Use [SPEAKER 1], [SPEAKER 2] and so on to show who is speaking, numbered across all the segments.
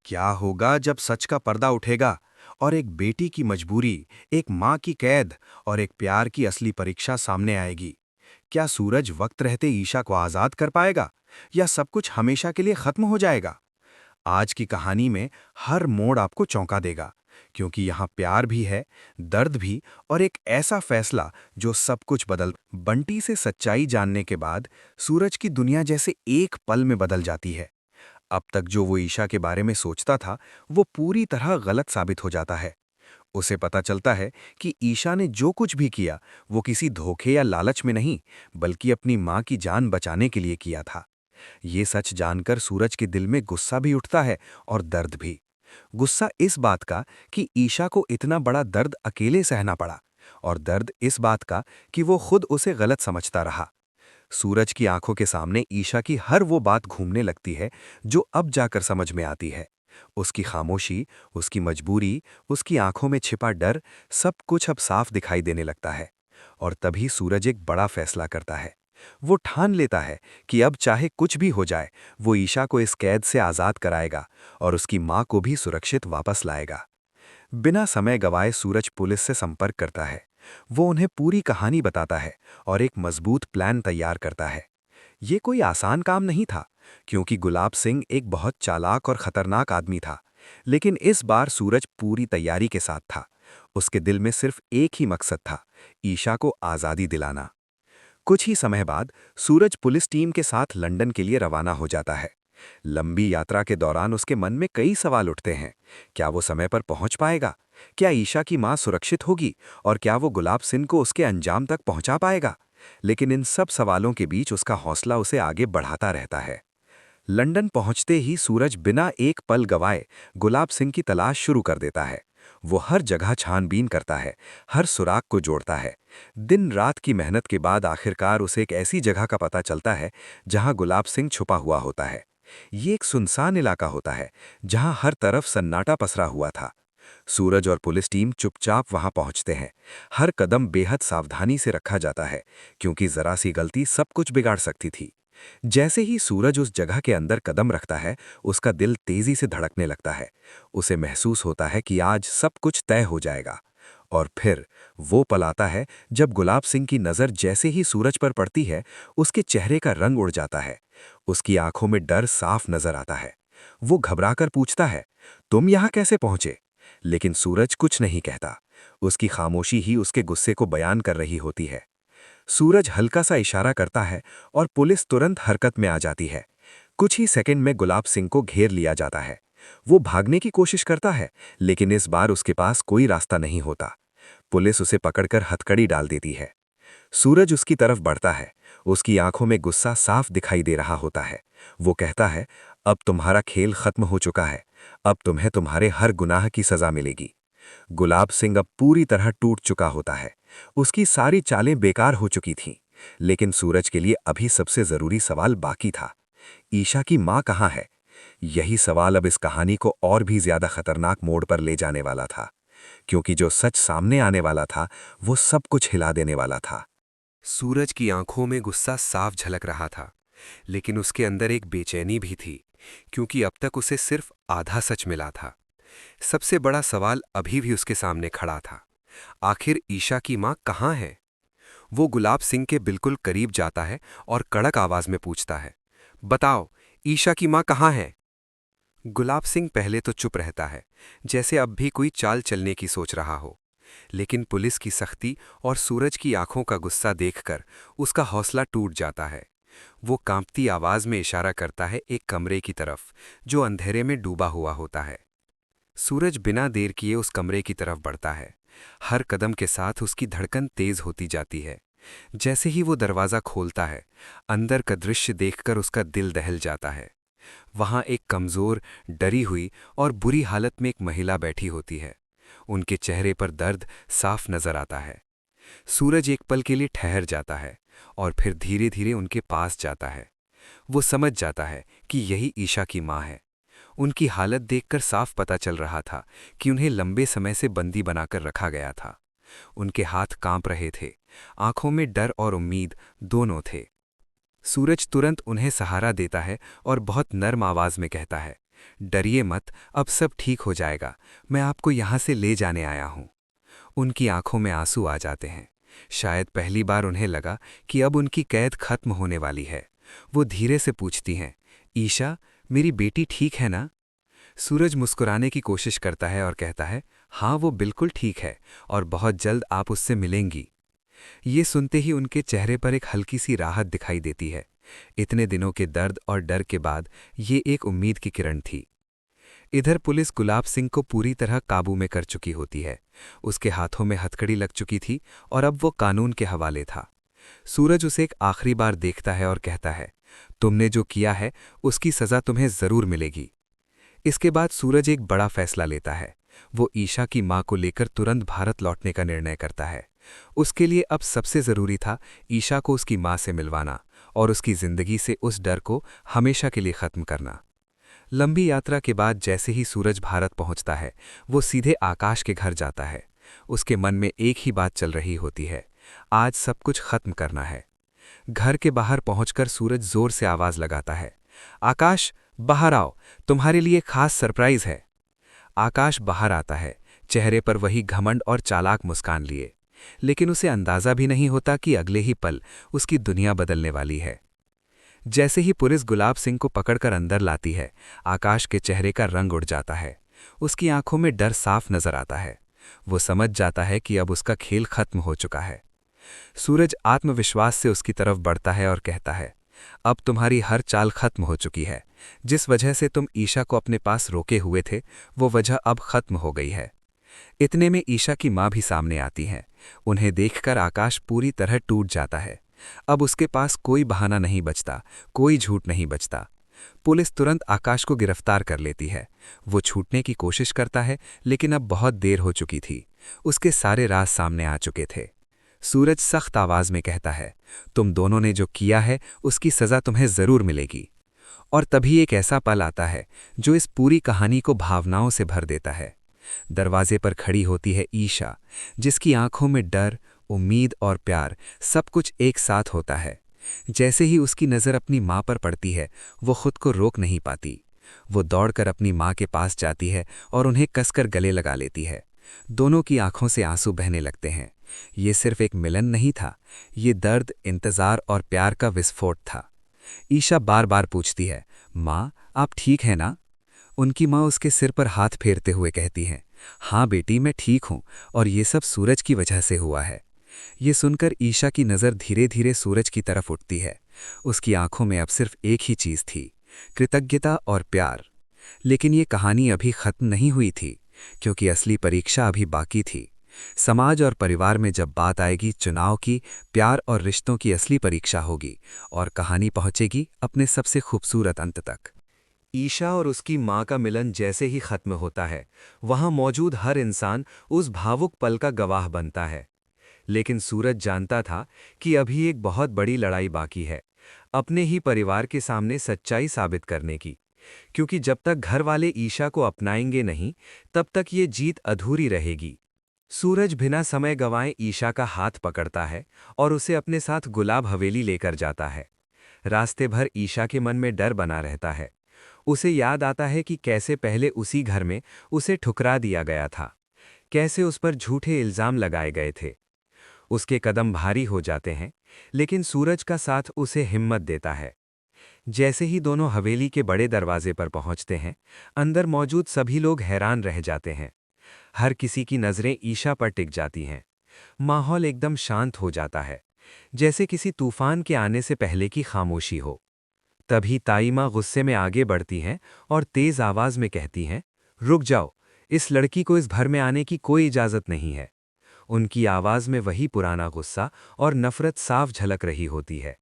[SPEAKER 1] क्या होगा जब सच का पर्दा उठेगा और एक बेटी की मजबूरी, एक माँ की कैद और एक प्यार की असली परीक्षा सामने आएगी? क्या सूरज वक्त रहते ईशा को आजाद कर पाएगा या सब कुछ हमेशा के लिए खत्म हो जाएगा? आज की कहानी में हर मोड़ आपको चौंका देगा, क्योंकि यहाँ प्यार भी है, दर्द भी और एक ऐसा फैसला जो सब कुछ बदल। बंटी से सच्चाई जानने के बाद सूरज की दुनिया जैसे एक पल में बदल जाती है। अब तक जो वो ईशा के बारे में सोचता था, वो पूरी तरह गलत साबित हो जाता है। उसे पता चलता है कि ईशा ने जो कुछ भी किया, वो किसी धोखे या लालच में नहीं, बल्कि अपनी माँ की जान बचाने के लिए किया था। ये सच जानकर सूरज के दिल में गुस्सा भी उठता है और दर्द भी। गुस्सा इस बात का कि ईशा को इतना बड़ा दर्द अकेले सहना पड़ा, और दर्द इस बात का कि वो खुद उसे गलत समझता रहा। सूरज की आंखों के सामने ईशा की हर वो बात घूमने लगती है जो अब जाकर समझ में आती है। उसकी खामोशी, उसकी मजबूरी, उसकी आंखों में छिपा डर, सब कुछ अब साफ दिखाई देने लगता है। और तभी सूरज एक बड़ा फैसला करता है। वो ठान लेता है कि अब चाहे कुछ भी हो जाए, वो ईशा को इस कैद से आज़ाद कराएगा और उसकी माँ को भी सुरक्षित वापस लाएगा। बिना समय गवाए सूरज पुलिस से संपर्क करता है। वो उन्हें पूरी कहानी बताता है और एक मजबूत प्लान तैयार करता है। ये कोई आसान काम नहीं था, क्योंकि गुलाब सिंह एक बहुत चालाक और खतरनाक आदमी था। लेकिन इस बार सूरज पूरी तैयारी के साथ था। उसके दिल में सिर्फ एक ही मकसद था, ईशा को आज़ादी दिलाना। कुछ ही समय बाद सूरज पुलिस टीम के साथ लंदन के लिए रवाना हो जाता है। लंबी यात्रा के दौरान उसके मन में कई सवाल उठते हैं। क्या वो समय पर पहुंच पाएगा? क्या ईशा की मां सुरक्षित होगी? और क्या वो गुलाब सिंह को उसके अंजाम तक पहुंचा पाएगा? लेकिन इन सब सवालों के बीच उसका हौसला उसे आगे बढ़ाता रहता है। लंदन पहुंचते ही सूरज बिना एक पल गवाए गुलाब सिंह की तलाश शुरू कर देता है। वो हर जगह छानबीन करता है, हर सुराग को जोड़ता है। दिन रात की मेहनत के बाद आखिरकार उसे एक ऐसी जगह का पता चलता है जहां गुलाब सिंह छुपा हुआ होता है। ये एक सुनसान इलाका होता है जहां हर तरफ सन्नाटा पसरा हुआ था। सूरज और पुलिस टीम चुपचाप वहां पहुंचते हैं। हर कदम बेहद सावधानी से रखा जाता है, क्योंकि जरा सी गलती सब कुछ बिगाड़ सकती थी। जैसे ही सूरज उस जगह के अंदर कदम रखता है, उसका दिल तेजी से धड़कने लगता है। उसे महसूस होता है कि आज सब कुछ तय हो जाएगा। और फिर वो पल आता है जब गुलाब सिंह की नज़र जैसे ही सूरज पर पड़ती है, उसके चेहरे का रंग उड़ जाता है। उसकी आंखों में डर साफ नजर आता है। वो घबराकर पूछता है, तुम यहाँ कैसे पहुंचे? लेकिन सूरज कुछ नहीं कहता। उसकी खामोशी ही उसके गुस्से को बयान कर रही होती है। सूरज हल्का सा इशारा करता है और पुलिस तुरंत हरकत में आ जाती है। कुछ ही सेकंड में गुलाब सिंह को घेर लिया जाता है। वो भागने की कोशिश करता है, लेकिन इस बार उसके पास कोई रास्ता नहीं होता। पुलिस उसे पकड़कर हथकड़ी डाल देती है। सूरज उसकी तरफ बढ़ता है। उसकी आंखों में गुस्सा साफ दिखाई दे रहा होता है। वो कहता है, अब तुम्हारा खेल खत्म हो चुका है। अब तुम्हें तुम्हारे हर गुनाह की सजा मिलेगी। गुलाब सिंह अब पूरी तरह टूट चुका होता है। उसकी सारी चालें बेकार हो चुकी थीं। लेकिन सूरज के लिए अभी सबसे जरूरी सवाल बाकी था। ईशा की मां कहाँ है? यही सवाल अब इस कहानी को और भी ज्यादा खतरनाक मोड़ पर ले जाने वाला था, क्योंकि जो सच सामने आने वाला था, वो सब कुछ हिला देने वाला था।
[SPEAKER 2] सूरज की आंखों में गुस्सा साफ झलक रहा था, लेकिन उसके अंदर एक बेचैनी भी थी, क्योंकि अब तक उसे सिर्फ आधा सच मिला था। सबसे बड़ा सवाल अभी भी उसके सामने खड़ा था। आखिर ईशा की मां कहाँ है? वो गुलाब सिंह के बिल्कुल करीब जाता है और कड़क आवाज में पूछता है, बताओ, ईशा की मां कहाँ है? गुलाब सिंह पहले तो चुप रहता है, जैसे अब भी कोई चाल चलने की सोच रहा हो। लेकिन पुलिस की सख्ती और सूरज की आंखों का गुस्सा देखकर उसका हौसला टूट जाता है। वो कांपती आवाज में इशारा करता है एक कमरे की तरफ, जो अंधेरे में डूबा हुआ होता है। सूरज बिना देर किए उस कमरे की तरफ बढ़ता है। हर कदम के साथ उसकी धड़कन तेज होती जाती है। जैसे ही वो दरवाजा खोलता है, अंदर का दृश्य देखकर उसका दिल दहल जाता है। वहां एक कमजोर, डरी हुई और बुरी हालत में एक महिला बैठी होती है। उनके चेहरे पर दर्द साफ नजर आता है। सूरज एक पल के लिए ठहर जाता है और फिर धीरे धीरे उनके पास जाता है। वो समझ जाता है कि यही ईशा की मां है। उनकी हालत देखकर साफ पता चल रहा था कि उन्हें लंबे समय से बंदी बनाकर रखा गया था। उनके हाथ कांप रहे थे, आंखों में डर और उम्मीद दोनों थे। सूरज तुरंत उन्हें सहारा देता है और बहुत नर्म आवाज में कहता है, डरिए मत, अब सब ठीक हो जाएगा, मैं आपको यहाँ से ले जाने आया हूँ। उनकी आंखों में आंसू आ जाते हैं। शायद पहली बार उन्हें लगा कि अब उनकी कैद खत्म होने वाली है। वो धीरे से पूछती हैं, ईशा, मेरी बेटी ठीक है ना? सूरज मुस्कुराने की कोशिश करता है और कहता है, हाँ वो बिल्कुल ठीक है और बहुत जल्द आप उससे मिलेंगी। ये सुनते ही उनके चेहरे पर एक हल्की सी राहत दिखाई देती है। इतने दिनों के दर्द और डर के बाद ये एक उम्मीद की किरण थी। इधर पुलिस गुलाब सिंह को पूरी तरह काबू में कर चुकी होती है। उसके हाथों में हथकड़ी लग चुकी थी और अब वो कानून के हवाले था। सूरज उसे एक आखिरी बार देखता है और कहता है, तुमने जो किया है उसकी सज़ा तुम्हें ज़रूर मिलेगी। इसके बाद सूरज एक बड़ा फैसला लेता है। वो ईशा की मां को लेकर तुरंत भारत लौटने का निर्णय करता है। उसके लिए अब सबसे ज़रूरी था ईशा को उसकी मां से मिलवाना और उसकी ज़िंदगी से उस डर को हमेशा के लिए ख़त्म करना। लंबी यात्रा के बाद जैसे ही सूरज भारत पहुंचता है, वो सीधे आकाश के घर जाता है। उसके मन में एक ही बात चल रही होती है, आज सब कुछ खत्म करना है। घर के बाहर पहुंचकर सूरज जोर से आवाज लगाता है, आकाश, बाहर आओ, तुम्हारे लिए खास सरप्राइज है। आकाश बाहर आता है, चेहरे पर वही घमंड और चालाक मुस्कान लिए, लेकिन उसे अंदाजा भी नहीं होता कि अगले ही पल उसकी दुनिया बदलने वाली है। जैसे ही पुलिस गुलाब सिंह को पकड़कर अंदर लाती है, आकाश के चेहरे का रंग उड़ जाता है। उसकी आंखों में डर साफ नजर आता है। वो समझ जाता है कि अब उसका खेल खत्म हो चुका है। सूरज आत्मविश्वास से उसकी तरफ बढ़ता है और कहता है, अब तुम्हारी हर चाल खत्म हो चुकी है। जिस वजह से तुम ईशा को अपने पास रोके हुए थे, वो वजह अब खत्म हो गई है। इतने में ईशा की मां भी सामने आती हैं। उन्हें देखकर आकाश पूरी तरह टूट जाता है। अब उसके पास कोई बहाना नहीं बचता, कोई झूठ नहीं बचता। पुलिस तुरंत आकाश को गिरफ्तार कर लेती है। वो छूटने की कोशिश करता है, लेकिन अब बहुत देर हो चुकी थी। उसके सारे राज सामने आ चुके थे। सूरज सख्त आवाज में कहता है, तुम दोनों ने जो किया है उसकी सजा तुम्हें जरूर मिलेगी। और तभी एक ऐसा पल आता है जो इस पूरी कहानी को भावनाओं से भर देता है। दरवाजे पर खड़ी होती है ईशा, जिसकी आंखों में डर, उम्मीद और प्यार सब कुछ एक साथ होता है। जैसे ही उसकी नज़र अपनी मां पर पड़ती है, वो खुद को रोक नहीं पाती। वो दौड़कर अपनी मां के पास जाती है और उन्हें कसकर गले लगा लेती है। दोनों की आंखों से आंसू बहने लगते हैं। ये सिर्फ एक मिलन नहीं था, ये दर्द, इंतजार और प्यार का विस्फोट था। ईशा बार बार पूछती है, माँ, आप ठीक हैं ना? उनकी माँ उसके सिर पर हाथ फेरते हुए कहती हैं, हाँ बेटी, मैं ठीक हूँ और ये सब सूरज की वजह से हुआ है। ये सुनकर ईशा की नज़र धीरे धीरे सूरज की तरफ उठती है। उसकी आंखों में अब सिर्फ एक ही चीज़ थी, कृतज्ञता और प्यार। लेकिन ये कहानी अभी खत्म नहीं हुई थी, क्योंकि असली परीक्षा अभी बाकी थी। समाज और परिवार में जब बात आएगी चुनाव की, प्यार और रिश्तों की असली परीक्षा होगी और कहानी पहुंचेगी अपने सबसे खूबसूरत अंत तक।
[SPEAKER 1] ईशा और उसकी मां का मिलन जैसे ही खत्म होता है, वहां मौजूद हर इंसान उस भावुक पल का गवाह बनता है। लेकिन सूरज जानता था कि अभी एक बहुत बड़ी लड़ाई बाकी है, अपने ही परिवार के सामने सच्चाई साबित करने की। क्योंकि जब तक घर वाले ईशा को अपनाएंगे नहीं, तब तक ये जीत अधूरी रहेगी। सूरज बिना समय गंवाए ईशा का हाथ पकड़ता है और उसे अपने साथ गुलाब हवेली लेकर जाता है। रास्ते भर ईशा के मन में डर बना रहता है। उसे याद आता है कि कैसे पहले उसी घर में उसे ठुकरा दिया गया था, कैसे उस पर झूठे इल्जाम लगाए गए थे। उसके कदम भारी हो जाते हैं, लेकिन सूरज का साथ उसे हिम्मत देता है। जैसे ही दोनों हवेली के बड़े दरवाजे पर पहुंचते हैं, अंदर मौजूद सभी लोग हैरान रह जाते हैं। हर किसी की नज़रें ईशा पर टिक जाती हैं। माहौल एकदम शांत हो जाता है, जैसे किसी तूफान के आने से पहले की खामोशी हो। तभी ताई माँ गुस्से में आगे बढ़ती हैं और तेज आवाज में कहती हैं, रुक जाओ, इस लड़की को इस घर में आने की कोई इजाजत नहीं है। उनकी आवाज में वही पुराना गुस्सा और नफरत साफ झलक रही होती है।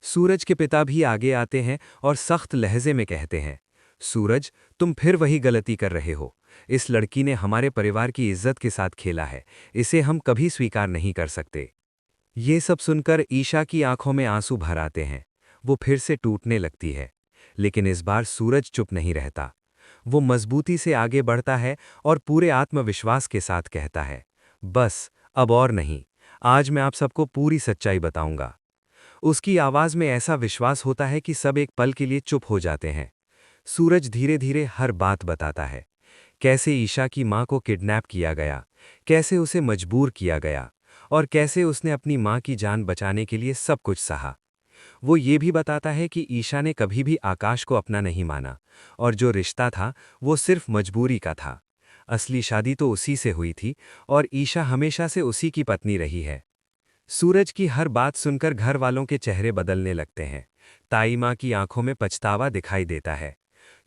[SPEAKER 1] सूरज के पिता भी आगे आते हैं और सख्त लहजे में कहते हैं, सूरज, तुम फिर वही गलती कर रहे हो। इस लड़की ने हमारे परिवार की इज्जत के साथ खेला है, इसे हम कभी स्वीकार नहीं कर सकते। ये सब सुनकर ईशा की आंखों में आंसू भर आते हैं। वो फिर से टूटने लगती है, लेकिन इस बार सूरज चुप नहीं रहता। वो मजबूती से आगे बढ़ता है और पूरे आत्मविश्वास के साथ कहता है, बस अब और नहीं, आज मैं आप सबको पूरी सच्चाई बताऊंगा। उसकी आवाज में ऐसा विश्वास होता है कि सब एक पल के लिए चुप हो जाते हैं।
[SPEAKER 3] सूरज धीरे धीरे हर बात बताता है। कैसे ईशा की मां को किडनैप किया गया, कैसे उसे मजबूर किया गया, और कैसे उसने अपनी मां की जान बचाने के लिए सब कुछ सहा। वो ये भी बताता है कि ईशा ने कभी भी आकाश को अपना नहीं माना, और जो रिश्ता था वो सिर्फ मजबूरी का था। असली शादी तो उसी से हुई थी, और ईशा हमेशा से उसी की पत्नी रही है। सूरज की हर बात सुनकर घर वालों के चेहरे बदलने लगते हैं। ताई माँ की आंखों में पछतावा दिखाई देता है।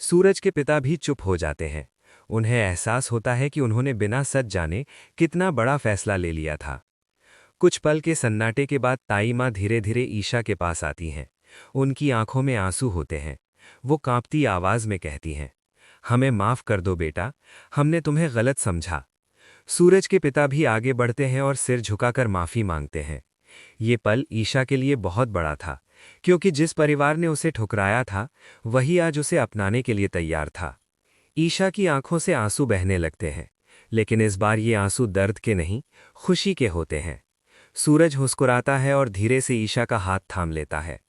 [SPEAKER 3] सूरज के पिता भी चुप हो जाते हैं। उन्हें एहसास होता है कि उन्होंने बिना सच जाने कितना बड़ा फैसला ले लिया था। कुछ पल के सन्नाटे के बाद ताई माँ धीरे धीरे ईशा के पास आती हैं। उनकी आंखों में आंसू होते हैं। वो कांपती आवाज में कहती हैं, हमें माफ कर दो बेटा, हमने तुम्हें गलत समझा। सूरज के पिता भी आगे बढ़ते हैं और सिर झुकाकर माफी मांगते हैं। ये पल ईशा के लिए बहुत बड़ा था, क्योंकि जिस परिवार ने उसे ठुकराया था वही आज उसे अपनाने के लिए तैयार था। ईशा की आंखों से आंसू बहने लगते हैं, लेकिन इस बार ये आंसू दर्द के नहीं, खुशी के होते हैं। सूरज मुस्कुराता है और धीरे से ईशा का हाथ थाम लेता है।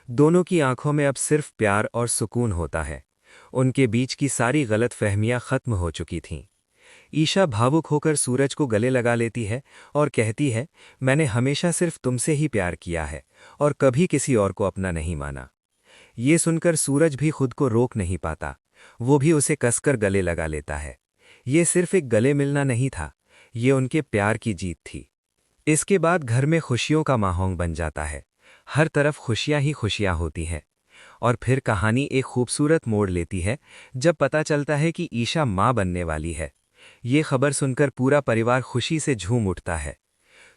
[SPEAKER 3] दोनों की आंखों में अब सिर्फ प्यार और सुकून होता है। उनके बीच की सारी गलतफहमियां खत्म हो चुकी थीं। ईशा भावुक होकर सूरज को गले लगा लेती है और कहती है, मैंने हमेशा सिर्फ तुमसे ही प्यार किया है और कभी किसी और को अपना नहीं माना। ये सुनकर सूरज भी खुद को रोक नहीं पाता। वो भी उसे कसकर गले लगा लेता है। ये सिर्फ एक गले मिलना नहीं था, ये उनके प्यार की जीत थी। इसके बाद घर में खुशियों का माहौल बन जाता है। हर तरफ खुशियां ही खुशियां होती हैं। और फिर कहानी एक खूबसूरत मोड़ लेती है जब पता चलता है कि ईशा मां बनने वाली है। ये खबर सुनकर पूरा परिवार खुशी से झूम उठता है।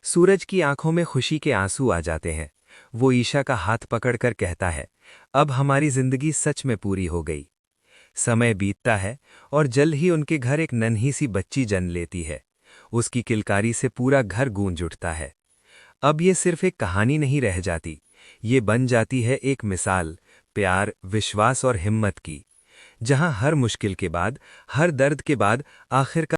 [SPEAKER 3] सूरज की आंखों में खुशी के आंसू आ जाते हैं। वो ईशा का हाथ पकड़कर कहता है, अब हमारी जिंदगी सच में पूरी हो गई। समय बीतता है और जल्द ही उनके घर एक नन्ही सी बच्ची जन्म लेती है। उसकी किलकारी से पूरा घर गूंज उठता है। अब ये सिर्फ एक कहानी नहीं रह जाती, ये बन जाती है एक मिसाल प्यार, विश्वास और हिम्मत की, जहां हर मुश्किल के बाद, हर दर्द के बाद आखिरकार